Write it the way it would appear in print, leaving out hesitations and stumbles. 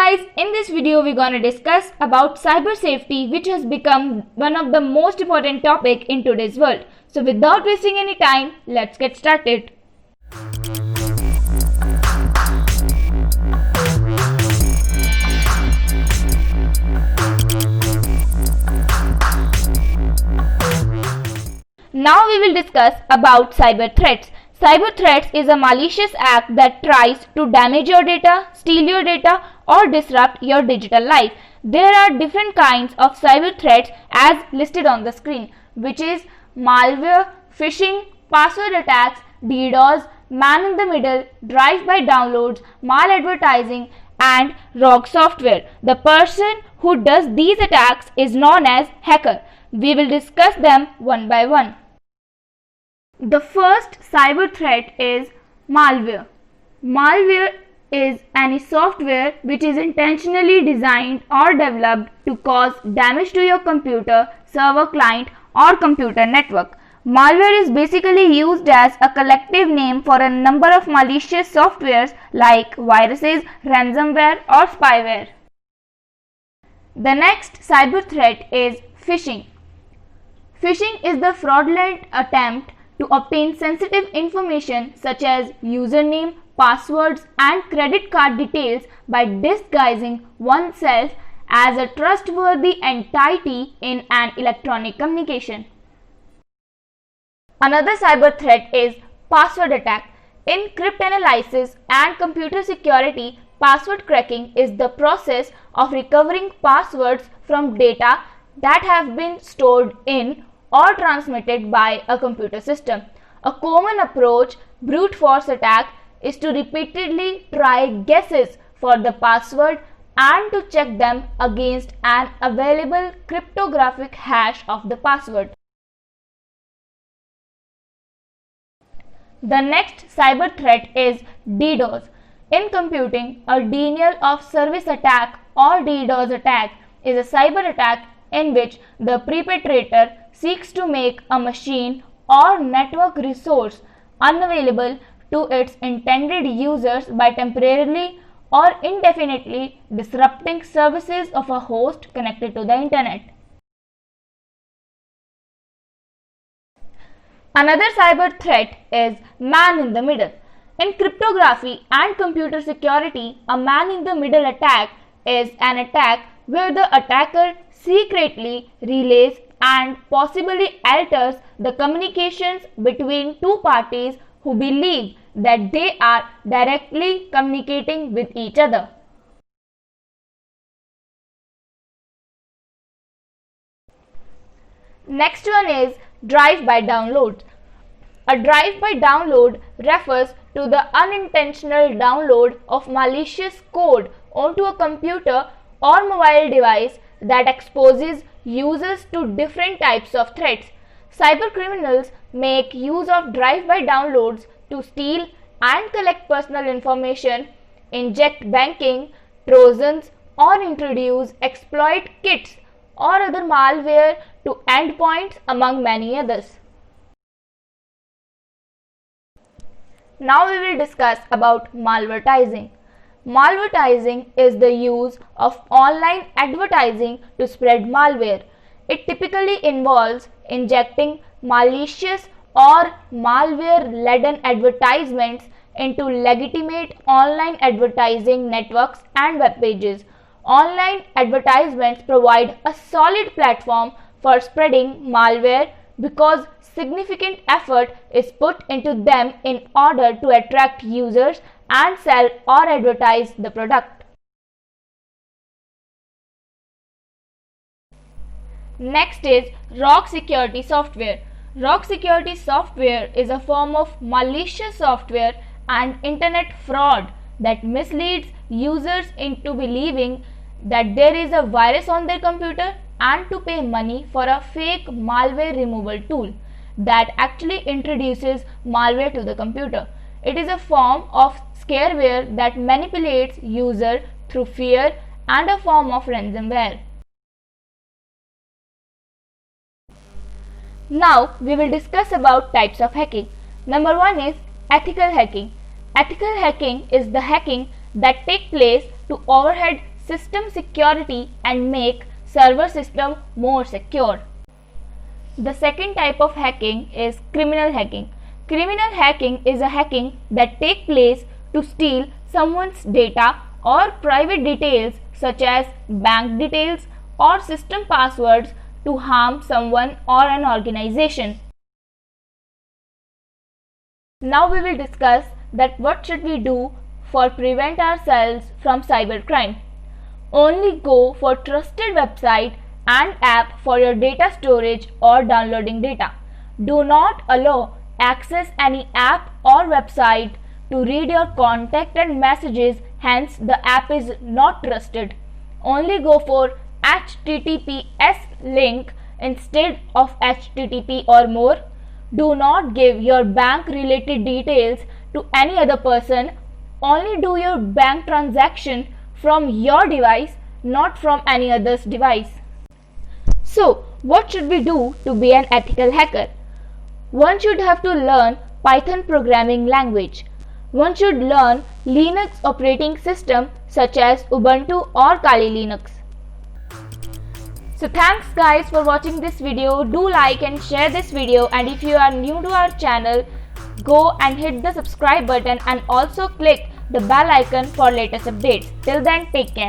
guys, in this video we're gonna discuss about cyber safety, which has become one of the most important topic in today's world. So without wasting any time, let's get started. Now we will discuss about cyber threats. Cyber threats is a malicious act that tries to damage your data, steal your data, or disrupt your digital life. There are different kinds of cyber threats as listed on the screen, which is malware, phishing, password attacks, DDoS, man-in-the-middle, drive-by downloads, maladvertising, and rogue software. The person who does these attacks is known as hacker. We will discuss them one by one. The first cyber threat is malware. Malware is any software which is intentionally designed or developed to cause damage to your computer, server, client, or computer network. Malware is basically used as a collective name for a number of malicious softwares like viruses, ransomware, or spyware. The next cyber threat is phishing. Phishing is the fraudulent attempt to obtain sensitive information such as username, passwords, and credit card details by disguising oneself as a trustworthy entity in an electronic communication. Another cyber threat is password attack. In cryptanalysis and computer security, password cracking is the process of recovering passwords from data that have been stored in or transmitted by a computer system. A common approach, brute force attack, is to repeatedly try guesses for the password and to check them against an available cryptographic hash of the password. The next cyber threat is DDoS. In computing, a denial of service attack or DDoS attack is a cyber attack in which the perpetrator seeks to make a machine or network resource unavailable to its intended users by temporarily or indefinitely disrupting services of a host connected to the internet. Another cyber threat is man-in-the-middle. In cryptography and computer security, a man-in-the-middle attack is an attack where the attacker secretly relays and possibly alters the communications between two parties who believe that they are directly communicating with each other. Next one is drive-by download. A drive-by download refers to the unintentional download of malicious code onto a computer or mobile device that exposes users to different types of threats. Cyber criminals make use of drive-by downloads to steal and collect personal information, inject banking, trojans, or introduce exploit kits or other malware to endpoints, among many others. Now we will discuss about malvertising. Malvertising is the use of online advertising to spread malware. It typically involves injecting malicious or malware-laden advertisements into legitimate online advertising networks and web pages. Online advertisements provide a solid platform for spreading malware because significant effort is put into them in order to attract users and sell or advertise the product. Next is rogue security software. Rogue security software is a form of malicious software and internet fraud that misleads users into believing that there is a virus on their computer and to pay money for a fake malware removal tool that actually introduces malware to the computer. It is a form of scareware that manipulates user through fear and a form of ransomware. Now we will discuss about types of hacking. Number one is ethical hacking. Ethical hacking is the hacking that takes place to overhead system security and make server system more secure. The second type of hacking is criminal hacking. Criminal hacking is a hacking that takes place to steal someone's data or private details such as bank details or system passwords to harm someone or an organization. Now we will discuss that what should we do for prevent ourselves from cybercrime. Only go for trusted website and app for your data storage or downloading data. Do not allow access any app or website to read your contact and messages, hence the app is not trusted. Only go for HTTPS link instead of HTTP or more. Do not give your bank related details to any other person. Only do your bank transaction from your device, not from any other's device. So, what should we do to be an ethical hacker? One should have to learn Python programming language. One should learn Linux operating system such as Ubuntu or Kali Linux. So thanks guys for watching this video. Do like and share this video, and if you are new to our channel, go and hit the subscribe button and also click the bell icon for latest updates. Till then, take care.